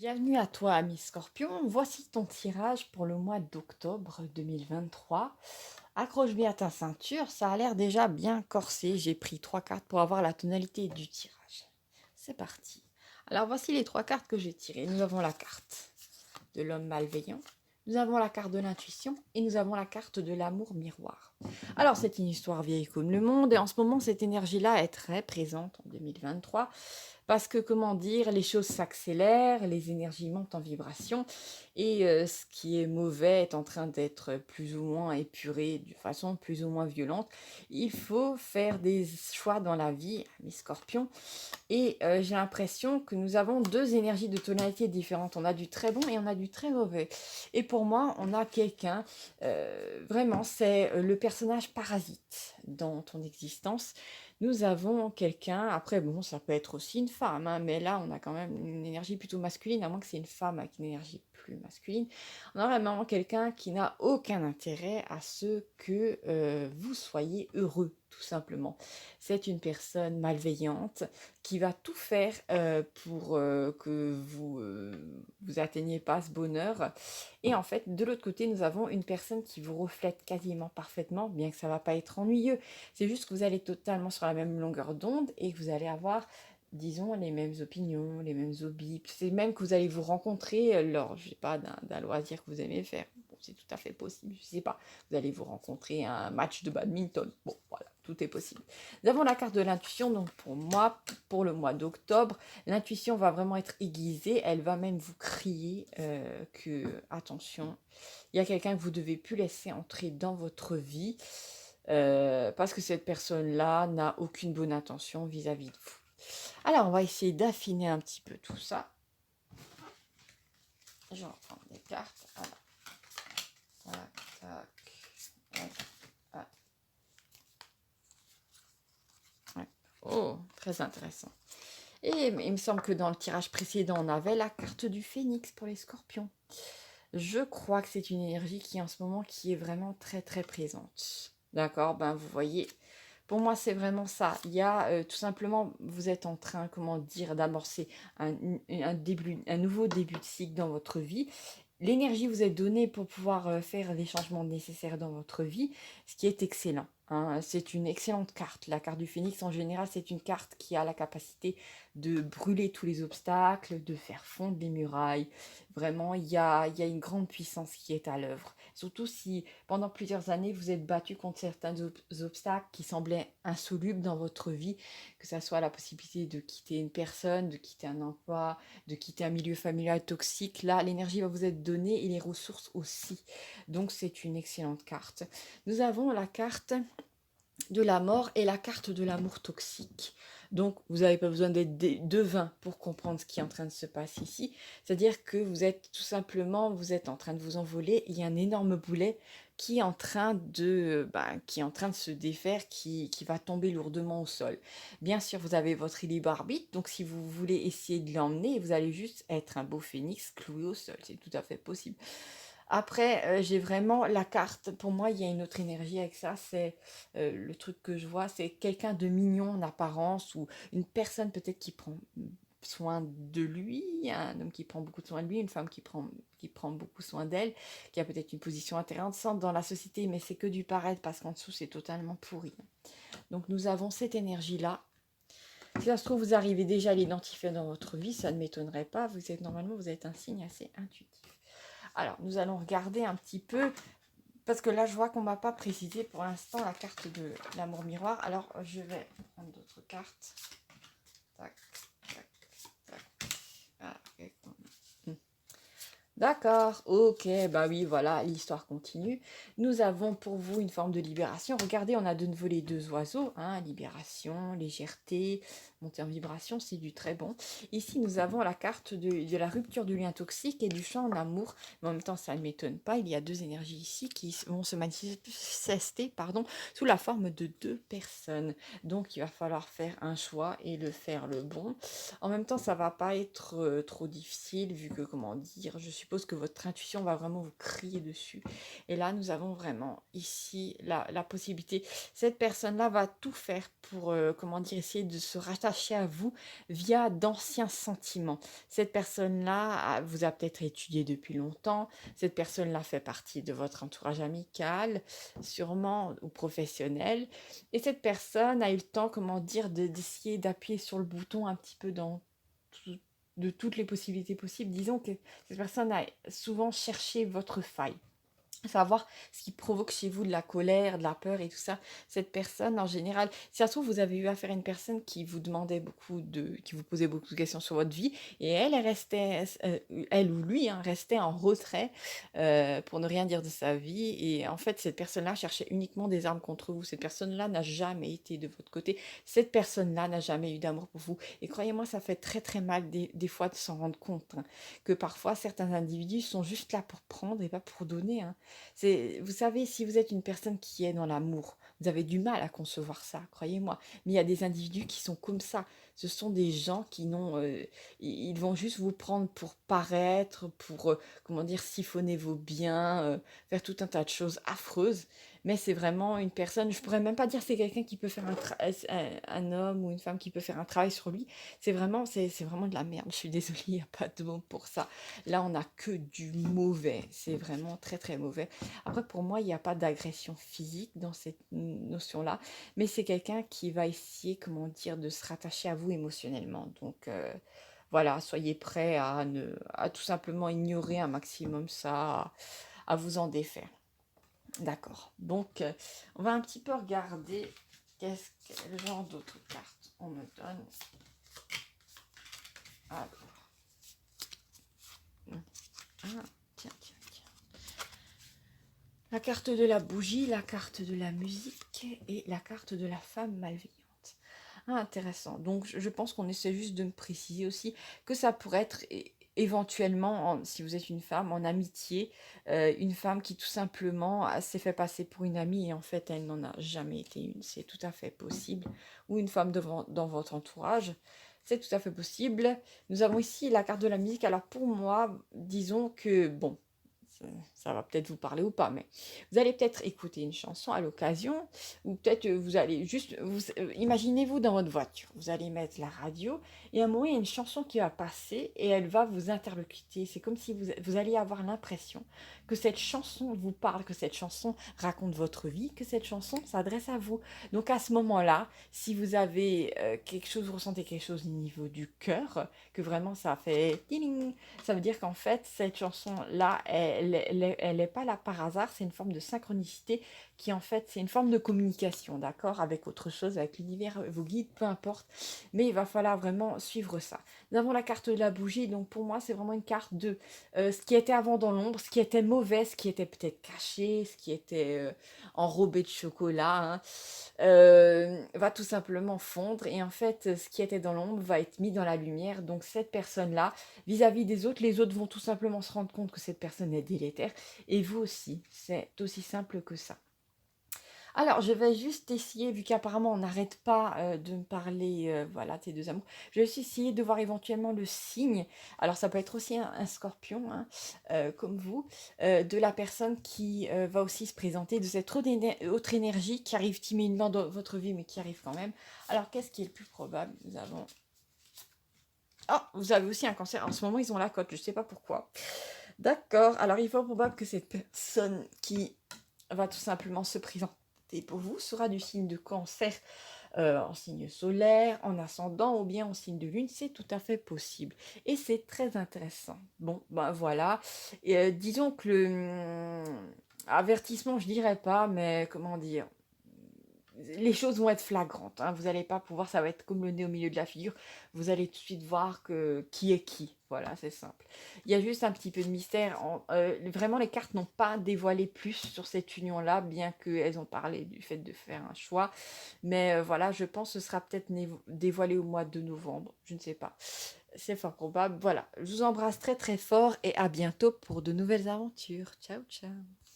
Bienvenue à toi, ami Scorpion. Voici ton tirage pour le mois d'octobre 2023. Accroche bien ta ceinture, ça a l'air déjà bien corsé. J'ai pris trois cartes pour avoir la tonalité du tirage. C'est parti. Alors voici les trois cartes que j'ai tirées. Nous avons la carte de l'homme malveillant, nous avons la carte de l'intuition et nous avons la carte de l'amour miroir. Alors c'est une histoire vieille comme le monde et en ce moment cette énergie-là est très présente en 2023 parce que, comment dire, les choses s'accélèrent, les énergies montent en vibration et ce qui est mauvais est en train d'être plus ou moins épuré de façon plus ou moins violente. Il faut faire des choix dans la vie, mes scorpions, et j'ai l'impression que nous avons deux énergies de tonalité différentes. On a du très bon et on a du très mauvais. Et pour moi, on a quelqu'un, vraiment, c'est le personnage parasite dans ton existence. Nous avons quelqu'un, après bon, ça peut être aussi une femme, hein, mais là on a quand même une énergie plutôt masculine, à moins que c'est une femme avec une énergie plus masculine. On a vraiment quelqu'un qui n'a aucun intérêt à ce que vous soyez heureux, tout simplement. C'est une personne malveillante qui va tout faire pour que vous atteigniez pas ce bonheur. Et en fait, de l'autre côté, nous avons une personne qui vous reflète quasiment parfaitement, bien que ça va pas être ennuyeux. C'est juste que vous allez totalement sur la même longueur d'onde et que vous allez avoir, disons, les mêmes opinions, les mêmes hobbies. C'est même que vous allez vous rencontrer lors, je sais pas, d'un loisir que vous aimez faire. Bon, c'est tout à fait possible, je sais pas. Vous allez vous rencontrer à un match de badminton. Bon, voilà, tout est possible. Nous avons la carte de l'intuition, donc pour moi, pour le mois d'octobre, l'intuition va vraiment être aiguisée. Elle va même vous crier que, attention, il y a quelqu'un que vous devez plus laisser entrer dans votre vie parce que cette personne-là n'a aucune bonne intention vis-à-vis de vous. Alors, on va essayer d'affiner un petit peu tout ça. Je vais reprendre des cartes. Alors, tac, tac, tac, ouais. Oh, très intéressant. Et il me semble que dans le tirage précédent, on avait la carte du phénix pour les scorpions. Je crois que c'est une énergie qui en ce moment qui est vraiment très très présente. D'accord, ben vous voyez, pour moi c'est vraiment ça. Il y a tout simplement, vous êtes en train, comment dire, d'amorcer un nouveau début de cycle dans votre vie. L'énergie vous est donnée pour pouvoir faire les changements nécessaires dans votre vie, ce qui est excellent, hein. C'est une excellente carte. La carte du phénix, en général, c'est une carte qui a la capacité de brûler tous les obstacles, de faire fondre les murailles. Vraiment, il y a une grande puissance qui est à l'œuvre. Surtout si, pendant plusieurs années, vous êtes battu contre certains obstacles qui semblaient insolubles dans votre vie, que ce soit la possibilité de quitter une personne, de quitter un emploi, de quitter un milieu familial toxique. Là, l'énergie va vous être donnée et les ressources aussi. Donc, c'est une excellente carte. Nous avons la carte de la mort et la carte de l'amour toxique. Donc, vous n'avez pas besoin d'être devin pour comprendre ce qui est en train de se passer ici. C'est-à-dire que vous êtes tout simplement, vous êtes en train de vous envoler. Il y a un énorme boulet qui est en train qui est en train de se défaire, qui va tomber lourdement au sol. Bien sûr, vous avez votre libre arbitre. Donc, si vous voulez essayer de l'emmener, vous allez juste être un beau phénix cloué au sol. C'est tout à fait possible. Après, j'ai vraiment la carte. Pour moi, il y a une autre énergie avec ça. C'est le truc que je vois, c'est quelqu'un de mignon en apparence ou une personne peut-être qui prend soin de lui, un homme qui prend beaucoup de soin de lui, une femme qui prend beaucoup soin d'elle, qui a peut-être une position intéressante dans la société, mais c'est que du paraître parce qu'en dessous, c'est totalement pourri. Donc, nous avons cette énergie-là. Si ça se trouve, vous arrivez déjà à l'identifier dans votre vie, ça ne m'étonnerait pas. Normalement, vous êtes un signe assez intuitif. Alors, nous allons regarder un petit peu, parce que là, je vois qu'on ne m'a pas précisé pour l'instant la carte de l'amour miroir. Alors, je vais prendre d'autres cartes. Tac, tac, tac. Ah, ok. D'accord, ok, bah oui, voilà, l'histoire continue. Nous avons pour vous une forme de libération. Regardez, on a de nouveau les deux oiseaux, hein, libération, légèreté, montée en vibration, c'est du très bon. Ici, nous avons la carte de la rupture du lien toxique et du champ en amour. Mais en même temps, ça ne m'étonne pas, il y a deux énergies ici qui vont se manifester, sous la forme de deux personnes. Donc, il va falloir faire un choix et le faire le bon. En même temps, ça va pas être trop difficile vu que, comment dire, je suppose que votre intuition va vraiment vous crier dessus. Et là, nous avons vraiment ici la possibilité. Cette personne-là va tout faire pour, comment dire, essayer de se rattacher à vous via d'anciens sentiments. Cette personne-là vous a peut-être étudié depuis longtemps, cette personne-là fait partie de votre entourage amical, sûrement, ou professionnel, et cette personne a eu le temps, comment dire, d'essayer d'appuyer sur le bouton un petit peu dans tout- de toutes les possibilités possibles. Disons que cette personne a souvent cherché votre faille, savoir ce qui provoque chez vous de la colère, de la peur et tout ça. Cette personne, en général, si ça se trouve, vous avez eu affaire à une personne qui vous demandait qui vous posait beaucoup de questions sur votre vie, et elle restait, elle ou lui, hein, restait en retrait pour ne rien dire de sa vie. Et en fait, cette personne-là cherchait uniquement des armes contre vous. Cette personne-là n'a jamais été de votre côté. Cette personne-là n'a jamais eu d'amour pour vous. Et croyez-moi, ça fait très très mal des fois de s'en rendre compte, hein, que parfois certains individus sont juste là pour prendre et pas pour donner, hein. Vous savez, si vous êtes une personne qui est dans l'amour, vous avez du mal à concevoir ça, croyez-moi. Mais il y a des individus qui sont comme ça. Ce sont des gens qui n'ont, ils vont juste vous prendre pour paraître, pour, comment dire, siphonner vos biens, faire tout un tas de choses affreuses. Mais c'est vraiment une personne, je pourrais même pas dire c'est quelqu'un qui peut faire un homme ou une femme qui peut faire un travail sur lui. C'est vraiment de la merde. Je suis désolée, il n'y a pas de mot pour ça. Là, on n'a que du mauvais. C'est vraiment très très mauvais. Après, pour moi, il n'y a pas d'agression physique dans cette notion-là, mais c'est quelqu'un qui va essayer, comment dire, de se rattacher à vous émotionnellement. Donc, voilà, soyez prêts à tout simplement ignorer un maximum ça, à vous en défaire. D'accord. Donc, on va un petit peu regarder quel genre d'autres cartes on me donne. Alors, ah, tiens, tiens, tiens. La carte de la bougie, la carte de la musique et la carte de la femme malveillante. Ah, intéressant. Donc, je pense qu'on essaie juste de me préciser aussi que ça pourrait être éventuellement, si vous êtes une femme, en amitié, une femme qui tout simplement s'est fait passer pour une amie et en fait, elle n'en a jamais été une. C'est tout à fait possible. Ou une femme dans votre entourage. C'est tout à fait possible. Nous avons ici la carte de la musique. Alors, pour moi, disons que, bon, ça va peut-être vous parler ou pas, mais vous allez peut-être écouter une chanson à l'occasion, ou peut-être vous allez juste, imaginez-vous dans votre voiture, vous allez mettre la radio, et à un moment, il y a une chanson qui va passer, et elle va vous interlocuter. C'est comme si vous alliez avoir l'impression que cette chanson vous parle, que cette chanson raconte votre vie, que cette chanson s'adresse à vous. Donc à ce moment-là, si vous avez quelque chose, vous ressentez quelque chose au niveau du cœur, que vraiment ça fait tiling, ça veut dire qu'en fait, cette chanson-là, elle est pas là par hasard, c'est une forme de synchronicité qui, en fait, c'est une forme de communication, d'accord, avec autre chose, avec l'univers, vos guides, peu importe. Mais il va falloir vraiment suivre ça. Nous avons la carte de la bougie, donc pour moi, c'est vraiment une carte de ce qui était avant dans l'ombre, ce qui était mauvais, ce qui était peut-être caché, ce qui était enrobé de chocolat, hein, va tout simplement fondre. Et en fait, ce qui était dans l'ombre va être mis dans la lumière. Donc cette personne-là, vis-à-vis des autres, les autres vont tout simplement se rendre compte que cette personne est délétère. Et vous aussi, c'est aussi simple que ça. Alors, je vais juste essayer, vu qu'apparemment on n'arrête pas de me parler, voilà, tes deux amours, je vais juste essayer de voir éventuellement le signe. Alors, ça peut être aussi un scorpion, hein, comme vous, de la personne qui va aussi se présenter, de cette autre énergie qui arrive timidement dans votre vie, mais qui arrive quand même. Alors, qu'est-ce qui est le plus probable? Nous avons... Oh, vous avez aussi un cancer. En ce moment, ils ont la cote, je ne sais pas pourquoi. D'accord, alors il est fort probable que cette personne qui va tout simplement se présenter pour vous sera du signe de cancer, en signe solaire, en ascendant ou bien en signe de lune, c'est tout à fait possible. Et c'est très intéressant. Bon, ben voilà. Et, disons que avertissement, je dirais pas, mais comment dire, les choses vont être flagrantes, hein. Vous n'allez pas pouvoir, ça va être comme le nez au milieu de la figure. Vous allez tout de suite voir qui est qui. Voilà, c'est simple. Il y a juste un petit peu de mystère. Vraiment, les cartes n'ont pas dévoilé plus sur cette union-là, bien qu'elles ont parlé du fait de faire un choix. Mais voilà, je pense que ce sera peut-être dévoilé au mois de novembre. Je ne sais pas. C'est fort probable. Voilà, je vous embrasse très très fort et à bientôt pour de nouvelles aventures. Ciao, ciao.